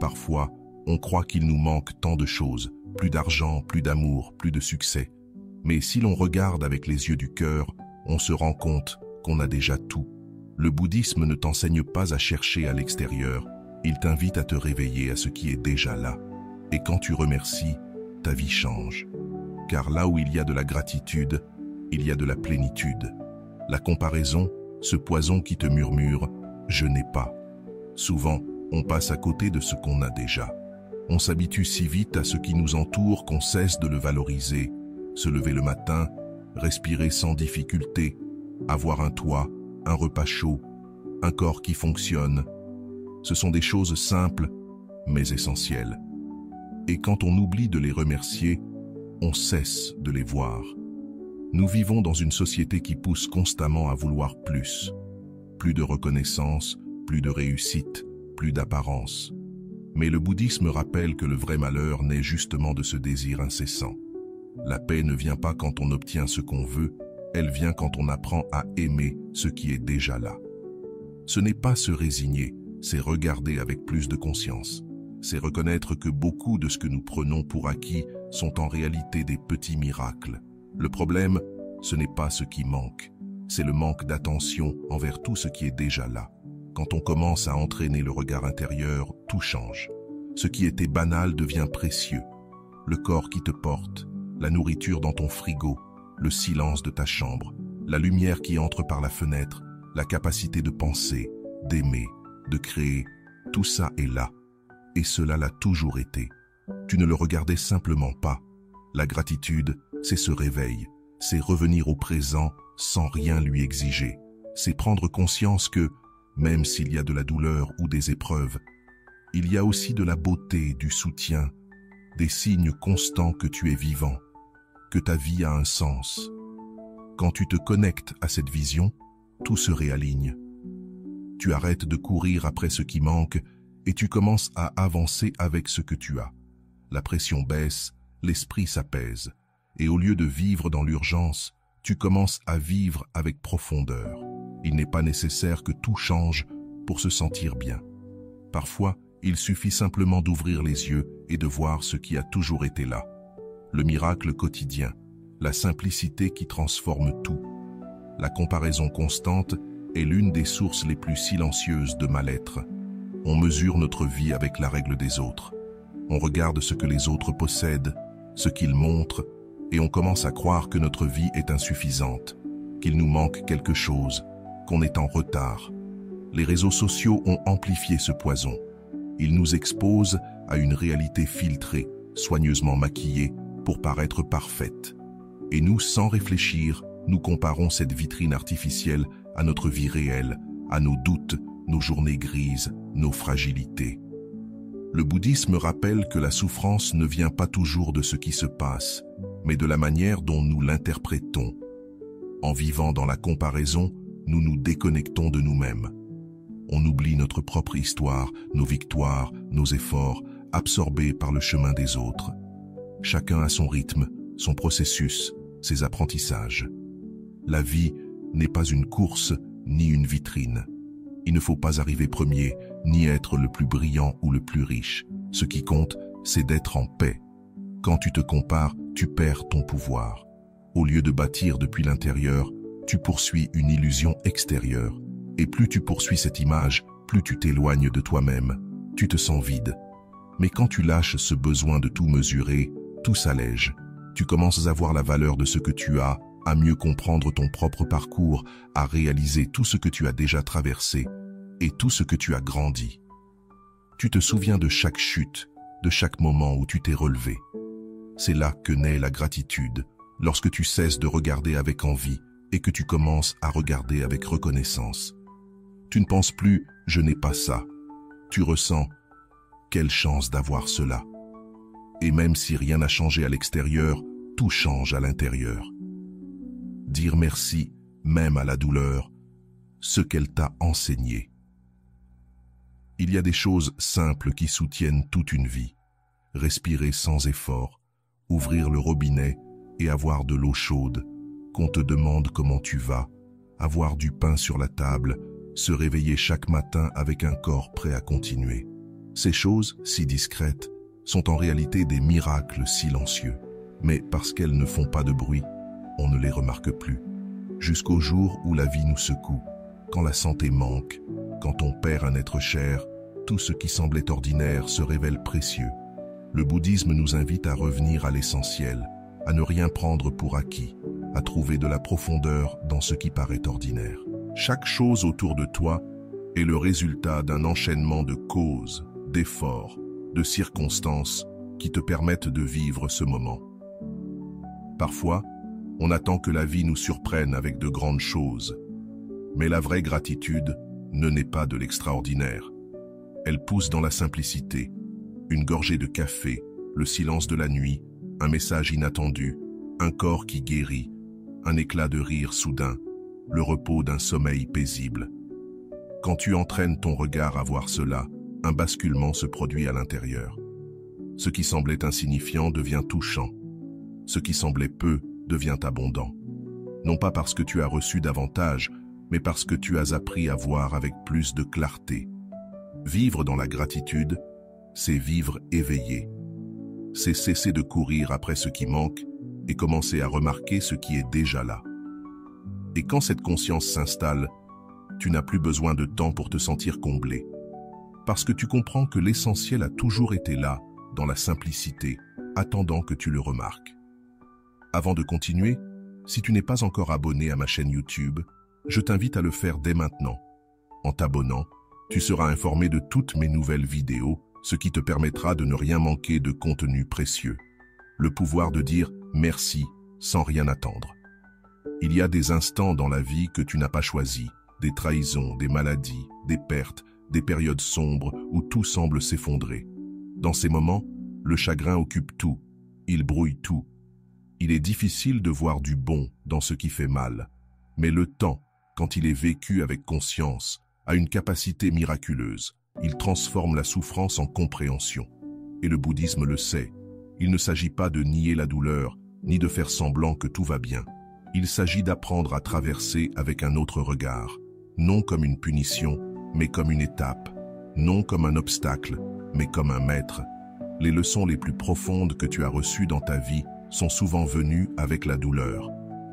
Parfois, on croit qu'il nous manque tant de choses, plus d'argent, plus d'amour, plus de succès. Mais si l'on regarde avec les yeux du cœur, on se rend compte qu'on a déjà tout. Le bouddhisme ne t'enseigne pas à chercher à l'extérieur, il t'invite à te réveiller à ce qui est déjà là. Et quand tu remercies, ta vie change. Car là où il y a de la gratitude, il y a de la plénitude. La comparaison, ce poison qui te murmure « je n'ai pas ». Souvent, on passe à côté de ce qu'on a déjà. On s'habitue si vite à ce qui nous entoure qu'on cesse de le valoriser. Se lever le matin, respirer sans difficulté, avoir un toit, un repas chaud, un corps qui fonctionne. Ce sont des choses simples, mais essentielles. Et quand on oublie de les remercier, on cesse de les voir. Nous vivons dans une société qui pousse constamment à vouloir plus. Plus de reconnaissance, plus de réussite, plus d'apparence. Mais le bouddhisme rappelle que le vrai malheur naît justement de ce désir incessant. La paix ne vient pas quand on obtient ce qu'on veut, elle vient quand on apprend à aimer ce qui est déjà là. Ce n'est pas se résigner, c'est regarder avec plus de conscience. C'est reconnaître que beaucoup de ce que nous prenons pour acquis sont en réalité des petits miracles. Le problème, ce n'est pas ce qui manque, c'est le manque d'attention envers tout ce qui est déjà là. Quand on commence à entraîner le regard intérieur, tout change. Ce qui était banal devient précieux. Le corps qui te porte, la nourriture dans ton frigo, le silence de ta chambre, la lumière qui entre par la fenêtre, la capacité de penser, d'aimer, de créer, tout ça est là. Et cela l'a toujours été. Tu ne le regardais simplement pas. La gratitude, c'est ce réveil, c'est revenir au présent sans rien lui exiger. C'est prendre conscience que, même s'il y a de la douleur ou des épreuves, il y a aussi de la beauté, du soutien, des signes constants que tu es vivant, que ta vie a un sens. Quand tu te connectes à cette vision, tout se réaligne. Tu arrêtes de courir après ce qui manque et tu commences à avancer avec ce que tu as. La pression baisse, l'esprit s'apaise, et au lieu de vivre dans l'urgence, tu commences à vivre avec profondeur. Il n'est pas nécessaire que tout change pour se sentir bien. Parfois, il suffit simplement d'ouvrir les yeux et de voir ce qui a toujours été là. Le miracle quotidien, la simplicité qui transforme tout. La comparaison constante est l'une des sources les plus silencieuses de mal-être. On mesure notre vie avec la règle des autres. On regarde ce que les autres possèdent, ce qu'ils montrent, et on commence à croire que notre vie est insuffisante, qu'il nous manque quelque chose, qu'on est en retard. Les réseaux sociaux ont amplifié ce poison. Ils nous exposent à une réalité filtrée, soigneusement maquillée, pour paraître parfaite. Et nous, sans réfléchir, nous comparons cette vitrine artificielle à notre vie réelle, à nos doutes, nos journées grises, nos fragilités. Le bouddhisme rappelle que la souffrance ne vient pas toujours de ce qui se passe, mais de la manière dont nous l'interprétons. En vivant dans la comparaison, nous nous déconnectons de nous-mêmes. On oublie notre propre histoire, nos victoires, nos efforts, absorbés par le chemin des autres. Chacun a son rythme, son processus, ses apprentissages. La vie n'est pas une course ni une vitrine. Il ne faut pas arriver premier, ni être le plus brillant ou le plus riche. Ce qui compte, c'est d'être en paix. Quand tu te compares, tu perds ton pouvoir. Au lieu de bâtir depuis l'intérieur, tu poursuis une illusion extérieure. Et plus tu poursuis cette image, plus tu t'éloignes de toi-même. Tu te sens vide. Mais quand tu lâches ce besoin de tout mesurer, tout s'allège. Tu commences à voir la valeur de ce que tu as, à mieux comprendre ton propre parcours, à réaliser tout ce que tu as déjà traversé et tout ce que tu as grandi. Tu te souviens de chaque chute, de chaque moment où tu t'es relevé. C'est là que naît la gratitude, lorsque tu cesses de regarder avec envie et que tu commences à regarder avec reconnaissance. Tu ne penses plus « je n'ai pas ça ». Tu ressens « quelle chance d'avoir cela ». Et même si rien n'a changé à l'extérieur, tout change à l'intérieur. Dire merci, même à la douleur, ce qu'elle t'a enseigné. Il y a des choses simples qui soutiennent toute une vie. Respirer sans effort, ouvrir le robinet et avoir de l'eau chaude, qu'on te demande comment tu vas, avoir du pain sur la table, se réveiller chaque matin avec un corps prêt à continuer. Ces choses, si discrètes, sont en réalité des miracles silencieux. Mais parce qu'elles ne font pas de bruit, on ne les remarque plus. Jusqu'au jour où la vie nous secoue, quand la santé manque, quand on perd un être cher, tout ce qui semblait ordinaire se révèle précieux. Le bouddhisme nous invite à revenir à l'essentiel, à ne rien prendre pour acquis, à trouver de la profondeur dans ce qui paraît ordinaire. Chaque chose autour de toi est le résultat d'un enchaînement de causes, d'efforts, de circonstances qui te permettent de vivre ce moment. Parfois, on attend que la vie nous surprenne avec de grandes choses, mais la vraie gratitude ne naît pas de l'extraordinaire. Elle pousse dans la simplicité, une gorgée de café, le silence de la nuit, un message inattendu, un corps qui guérit, un éclat de rire soudain, le repos d'un sommeil paisible. Quand tu entraînes ton regard à voir cela, un basculement se produit à l'intérieur. Ce qui semblait insignifiant devient touchant. Ce qui semblait peu devient abondant. Non pas parce que tu as reçu davantage, mais parce que tu as appris à voir avec plus de clarté. Vivre dans la gratitude, c'est vivre éveillé. C'est cesser de courir après ce qui manque et commencer à remarquer ce qui est déjà là. Et quand cette conscience s'installe, tu n'as plus besoin de temps pour te sentir comblé. Parce que tu comprends que l'essentiel a toujours été là, dans la simplicité, attendant que tu le remarques. Avant de continuer, si tu n'es pas encore abonné à ma chaîne YouTube, je t'invite à le faire dès maintenant. En t'abonnant, tu seras informé de toutes mes nouvelles vidéos, ce qui te permettra de ne rien manquer de contenu précieux. Le pouvoir de dire merci sans rien attendre. Il y a des instants dans la vie que tu n'as pas choisis, des trahisons, des maladies, des pertes, des périodes sombres où tout semble s'effondrer. Dans ces moments, le chagrin occupe tout, il brouille tout. Il est difficile de voir du bon dans ce qui fait mal, mais le temps, quand il est vécu avec conscience, a une capacité miraculeuse. Il transforme la souffrance en compréhension. Et le bouddhisme le sait. Il ne s'agit pas de nier la douleur, ni de faire semblant que tout va bien. Il s'agit d'apprendre à traverser avec un autre regard, non comme une punition, mais comme une étape, non comme un obstacle, mais comme un maître. Les leçons les plus profondes que tu as reçues dans ta vie sont souvent venues avec la douleur.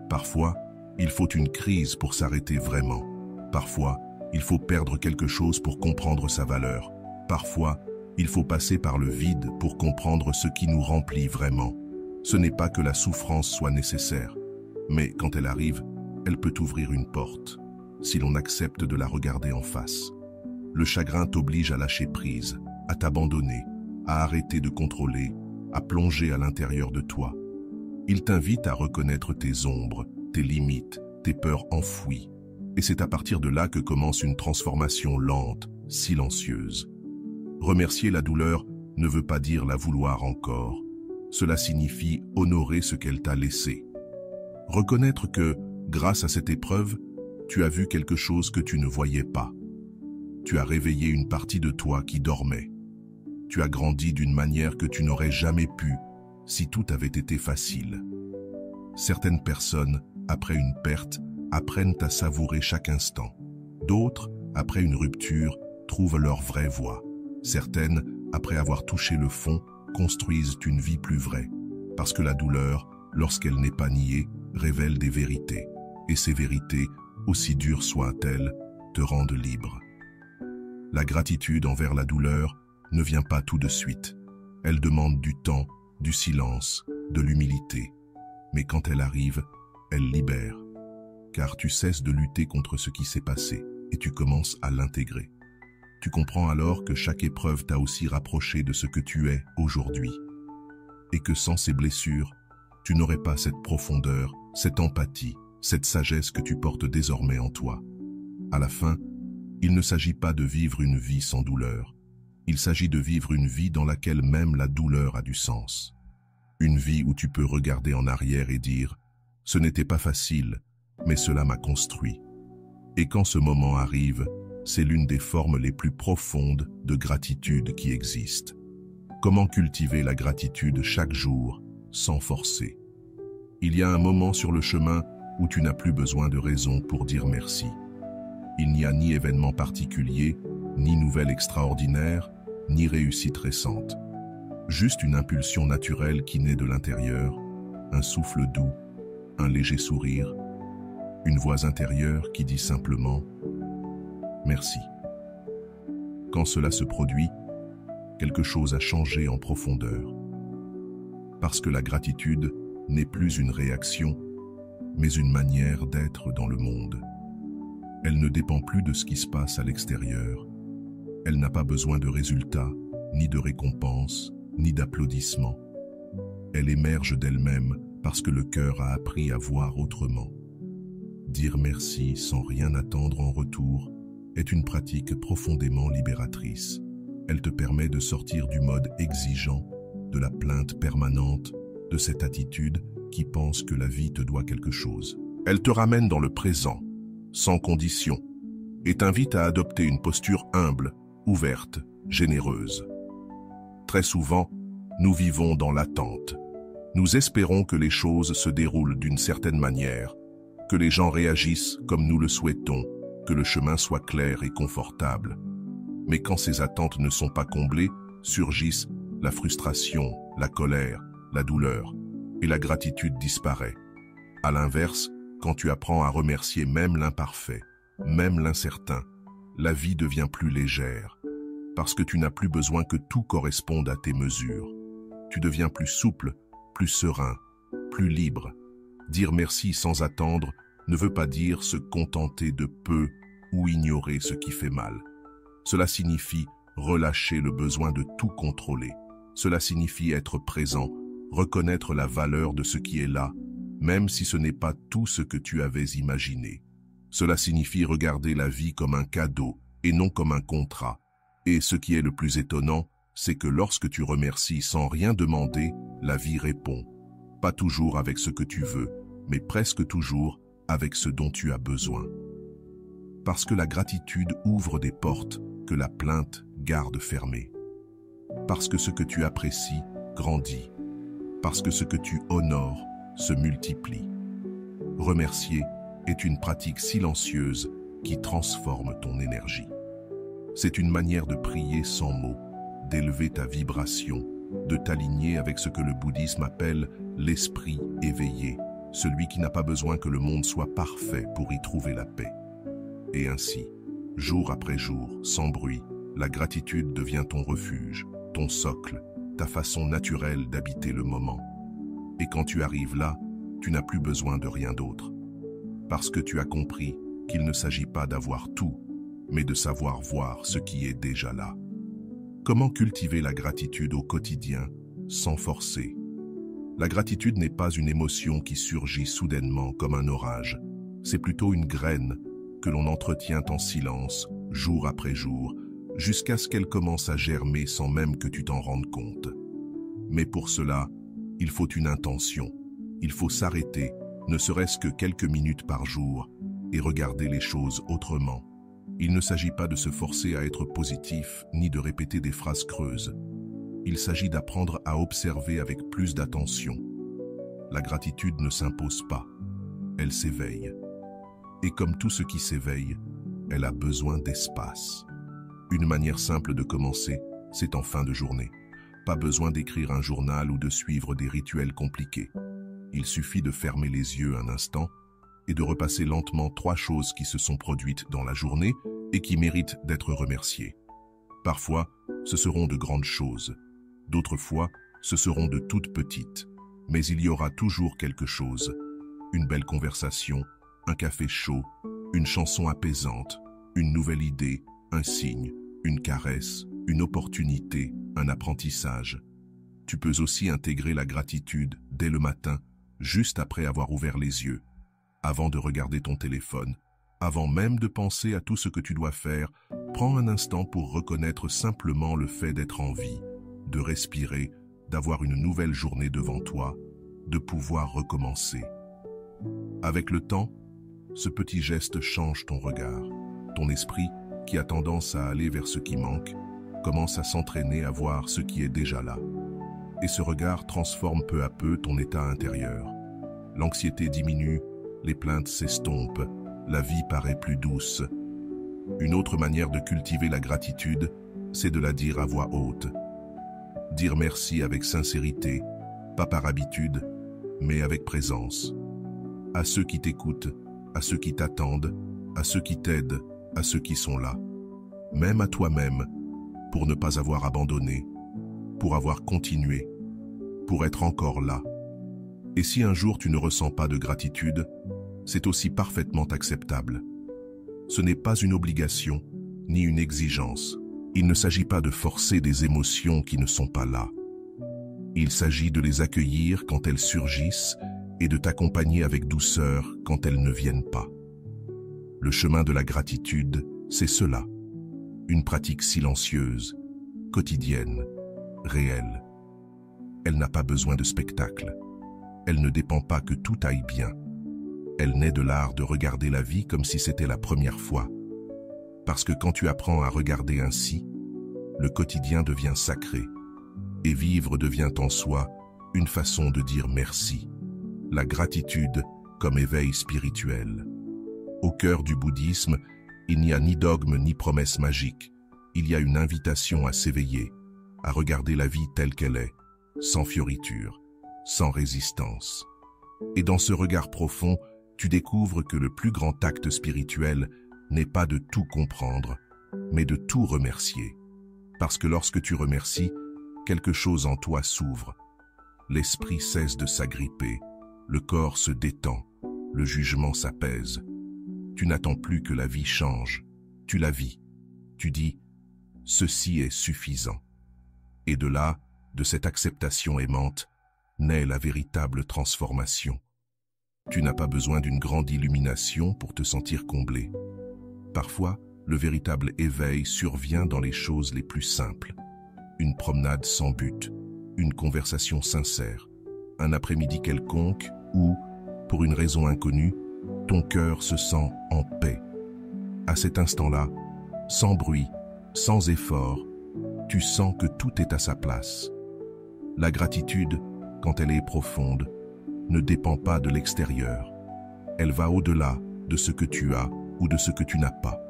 Parfois, il faut une crise pour s'arrêter vraiment. Parfois, il faut perdre quelque chose pour comprendre sa valeur. Parfois, il faut passer par le vide pour comprendre ce qui nous remplit vraiment. Ce n'est pas que la souffrance soit nécessaire, mais quand elle arrive, elle peut ouvrir une porte, si l'on accepte de la regarder en face. Le chagrin t'oblige à lâcher prise, à t'abandonner, à arrêter de contrôler, à plonger à l'intérieur de toi. Il t'invite à reconnaître tes ombres, tes limites, tes peurs enfouies. Et c'est à partir de là que commence une transformation lente, silencieuse. Remercier la douleur ne veut pas dire la vouloir encore. Cela signifie honorer ce qu'elle t'a laissé. Reconnaître que, grâce à cette épreuve, tu as vu quelque chose que tu ne voyais pas. Tu as réveillé une partie de toi qui dormait. Tu as grandi d'une manière que tu n'aurais jamais pu si tout avait été facile. Certaines personnes, après une perte, apprennent à savourer chaque instant. D'autres, après une rupture, trouvent leur vraie voie. Certaines, après avoir touché le fond, construisent une vie plus vraie. Parce que la douleur, lorsqu'elle n'est pas niée, révèle des vérités. Et ces vérités, aussi dures soient-elles, te rendent libre. La gratitude envers la douleur ne vient pas tout de suite. Elle demande du temps, du silence, de l'humilité. Mais quand elle arrive, elle libère. Car tu cesses de lutter contre ce qui s'est passé et tu commences à l'intégrer. Tu comprends alors que chaque épreuve t'a aussi rapproché de ce que tu es aujourd'hui. Et que sans ces blessures, tu n'aurais pas cette profondeur, cette empathie, cette sagesse que tu portes désormais en toi. À la fin, il ne s'agit pas de vivre une vie sans douleur. Il s'agit de vivre une vie dans laquelle même la douleur a du sens. Une vie où tu peux regarder en arrière et dire « Ce n'était pas facile, mais cela m'a construit. » Et quand ce moment arrive, c'est l'une des formes les plus profondes de gratitude qui existent. Comment cultiver la gratitude chaque jour, sans forcer? Il y a un moment sur le chemin où tu n'as plus besoin de raison pour dire merci. Il n'y a ni événement particulier, ni nouvelle extraordinaire, ni réussite récente. Juste une impulsion naturelle qui naît de l'intérieur, un souffle doux, un léger sourire, une voix intérieure qui dit simplement « Merci ». Quand cela se produit, quelque chose a changé en profondeur. Parce que la gratitude n'est plus une réaction, mais une manière d'être dans le monde. Elle ne dépend plus de ce qui se passe à l'extérieur. Elle n'a pas besoin de résultats, ni de récompenses, ni d'applaudissements. Elle émerge d'elle-même parce que le cœur a appris à voir autrement. Dire merci sans rien attendre en retour est une pratique profondément libératrice. Elle te permet de sortir du mode exigeant, de la plainte permanente, de cette attitude qui pense que la vie te doit quelque chose. Elle te ramène dans le présent, sans condition, et t'invite à adopter une posture humble, ouverte, généreuse. Très souvent, nous vivons dans l'attente. Nous espérons que les choses se déroulent d'une certaine manière, que les gens réagissent comme nous le souhaitons, que le chemin soit clair et confortable. Mais quand ces attentes ne sont pas comblées, surgissent la frustration, la colère, la douleur, et la gratitude disparaît. À l'inverse, quand tu apprends à remercier même l'imparfait, même l'incertain, la vie devient plus légère, parce que tu n'as plus besoin que tout corresponde à tes mesures. Tu deviens plus souple, plus serein, plus libre. Dire merci sans attendre ne veut pas dire se contenter de peu ou ignorer ce qui fait mal. Cela signifie relâcher le besoin de tout contrôler. Cela signifie être présent, reconnaître la valeur de ce qui est là, même si ce n'est pas tout ce que tu avais imaginé. Cela signifie regarder la vie comme un cadeau et non comme un contrat. Et ce qui est le plus étonnant, c'est que lorsque tu remercies sans rien demander, la vie répond. Pas toujours avec ce que tu veux, mais presque toujours avec ce dont tu as besoin. Parce que la gratitude ouvre des portes que la plainte garde fermées. Parce que ce que tu apprécies grandit. Parce que ce que tu honores se multiplie. Remercier est une pratique silencieuse qui transforme ton énergie. C'est une manière de prier sans mots, d'élever ta vibration, de t'aligner avec ce que le bouddhisme appelle l'esprit éveillé, celui qui n'a pas besoin que le monde soit parfait pour y trouver la paix. Et ainsi, jour après jour, sans bruit, la gratitude devient ton refuge, ton socle, ta façon naturelle d'habiter le moment. Et quand tu arrives là, tu n'as plus besoin de rien d'autre. Parce que tu as compris qu'il ne s'agit pas d'avoir tout, mais de savoir voir ce qui est déjà là. Comment cultiver la gratitude au quotidien, sans forcer? La gratitude n'est pas une émotion qui surgit soudainement comme un orage. C'est plutôt une graine que l'on entretient en silence, jour après jour, jusqu'à ce qu'elle commence à germer sans même que tu t'en rendes compte. Mais pour cela, il faut une intention. Il faut s'arrêter, ne serait-ce que quelques minutes par jour, et regarder les choses autrement. Il ne s'agit pas de se forcer à être positif, ni de répéter des phrases creuses. Il s'agit d'apprendre à observer avec plus d'attention. La gratitude ne s'impose pas, elle s'éveille. Et comme tout ce qui s'éveille, elle a besoin d'espace. Une manière simple de commencer, c'est en fin de journée. Pas besoin d'écrire un journal ou de suivre des rituels compliqués. Il suffit de fermer les yeux un instant et de repasser lentement 3 choses qui se sont produites dans la journée et qui méritent d'être remerciées. Parfois, ce seront de grandes choses. D'autres fois, ce seront de toutes petites. Mais il y aura toujours quelque chose. Une belle conversation, un café chaud, une chanson apaisante, une nouvelle idée, un signe, une caresse, une opportunité, un apprentissage. Tu peux aussi intégrer la gratitude dès le matin, juste après avoir ouvert les yeux, avant de regarder ton téléphone, avant même de penser à tout ce que tu dois faire. Prends un instant pour reconnaître simplement le fait d'être en vie, de respirer, d'avoir une nouvelle journée devant toi, de pouvoir recommencer. Avec le temps, ce petit geste change ton regard. Ton esprit, qui a tendance à aller vers ce qui manque, commence à s'entraîner à voir ce qui est déjà là. Et ce regard transforme peu à peu ton état intérieur. L'anxiété diminue, les plaintes s'estompent, la vie paraît plus douce. Une autre manière de cultiver la gratitude c'est de la dire à voix haute. Dire merci avec sincérité, pas par habitude, mais avec présence. À ceux qui t'écoutent, à ceux qui t'attendent, à ceux qui t'aident, à ceux qui sont là. Même à toi-même, pour ne pas avoir abandonné, pour avoir continué, pour être encore là. Et si un jour tu ne ressens pas de gratitude, c'est aussi parfaitement acceptable. Ce n'est pas une obligation, ni une exigence. Il ne s'agit pas de forcer des émotions qui ne sont pas là. Il s'agit de les accueillir quand elles surgissent et de t'accompagner avec douceur quand elles ne viennent pas. Le chemin de la gratitude, c'est cela. Une pratique silencieuse, quotidienne, réelle. Elle n'a pas besoin de spectacle. Elle ne dépend pas que tout aille bien. Elle naît de l'art de regarder la vie comme si c'était la première fois. Parce que quand tu apprends à regarder ainsi, le quotidien devient sacré. Et vivre devient en soi une façon de dire merci. La gratitude comme éveil spirituel. Au cœur du bouddhisme, il n'y a ni dogme ni promesse magique. Il y a une invitation à s'éveiller, à regarder la vie telle qu'elle est, sans fioriture, sans résistance. Et dans ce regard profond, tu découvres que le plus grand acte spirituel n'est pas de tout comprendre, mais de tout remercier. Parce que lorsque tu remercies, quelque chose en toi s'ouvre. L'esprit cesse de s'agripper, le corps se détend, le jugement s'apaise. Tu n'attends plus que la vie change, tu la vis. Tu dis « ceci est suffisant ». Et de là, de cette acceptation aimante, naît la véritable transformation. Tu n'as pas besoin d'une grande illumination pour te sentir comblé. Parfois, le véritable éveil survient dans les choses les plus simples. Une promenade sans but, une conversation sincère, un après-midi quelconque où, pour une raison inconnue, ton cœur se sent en paix. À cet instant-là, sans bruit, sans effort, tu sens que tout est à sa place. La gratitude, quand elle est profonde, ne dépend pas de l'extérieur. Elle va au-delà de ce que tu as ou de ce que tu n'as pas.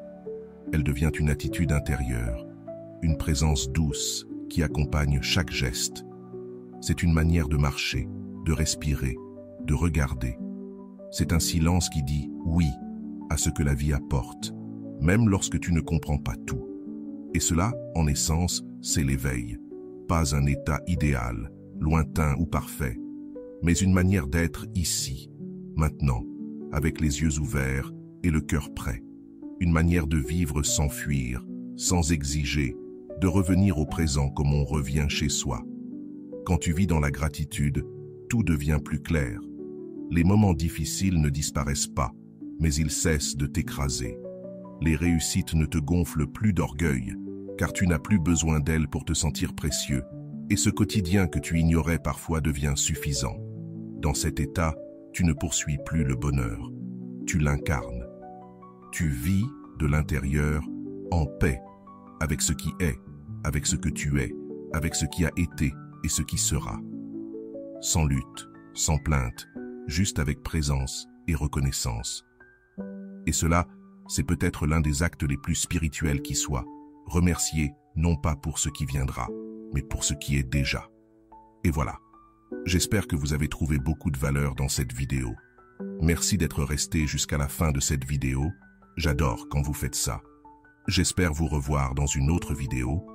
Elle devient une attitude intérieure, une présence douce qui accompagne chaque geste. C'est une manière de marcher, de respirer, de regarder. C'est un silence qui dit « oui » à ce que la vie apporte, même lorsque tu ne comprends pas tout. Et cela, en essence, c'est l'éveil. Pas un état idéal, lointain ou parfait, mais une manière d'être ici, maintenant, avec les yeux ouverts et le cœur prêt. Une manière de vivre sans fuir, sans exiger, de revenir au présent comme on revient chez soi. Quand tu vis dans la gratitude, tout devient plus clair. Les moments difficiles ne disparaissent pas, mais ils cessent de t'écraser. Les réussites ne te gonflent plus d'orgueil, car tu n'as plus besoin d'elles pour te sentir précieux, et ce quotidien que tu ignorais parfois devient suffisant. Dans cet état, tu ne poursuis plus le bonheur, tu l'incarnes. Tu vis de l'intérieur en paix, avec ce qui est, avec ce que tu es, avec ce qui a été et ce qui sera. Sans lutte, sans plainte, juste avec présence et reconnaissance. Et cela, c'est peut-être l'un des actes les plus spirituels qui soit, remercier non pas pour ce qui viendra, mais pour ce qui est déjà. Et voilà, j'espère que vous avez trouvé beaucoup de valeur dans cette vidéo. Merci d'être resté jusqu'à la fin de cette vidéo. J'adore quand vous faites ça. J'espère vous revoir dans une autre vidéo.